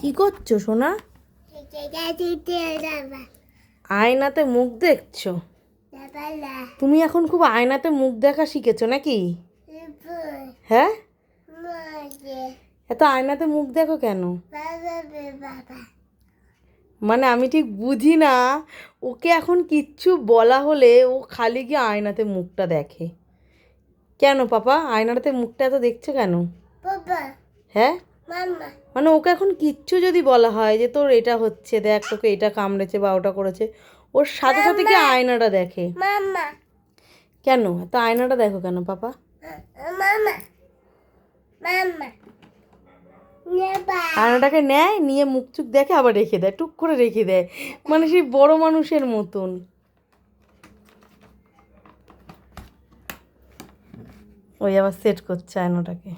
কি করছো সোনা? আয়নাতে মুখ দেখছো? তুমি এখন খুব আয়নাতে মুখ দেখা শিখেছো নাকি? হ্যাঁ, এত আয়নাতে মুখ দেখো কেন? মানে আমি ঠিক বুঝি না, ওকে এখন কিচ্ছু বলা হলে ও খালি গিয়ে আয়নাতে মুখটা দেখে কেন? পাপা আয়নাতে মুখটা এত দেখছো কেন? হ্যাঁ, মানে ওকে এখন কিচ্ছু যদি বলা হয় যে তোর এটা হচ্ছে, দেখ তোকে এটা কামড়েছে বা ওটা করেছে, ওর সাথে সাথে কি আয়নাটা দেখে কেন? তো আয়নাটা দেখো কেন পাপা? আয়নাটাকে নেয়, নিয়ে মুখ চুখ দেখে আবার রেখে দেয়, টুক করে রেখে দেয়, মানে সেই বড় মানুষের মতন। ওই আবার সেট করছে আয়নাটাকে।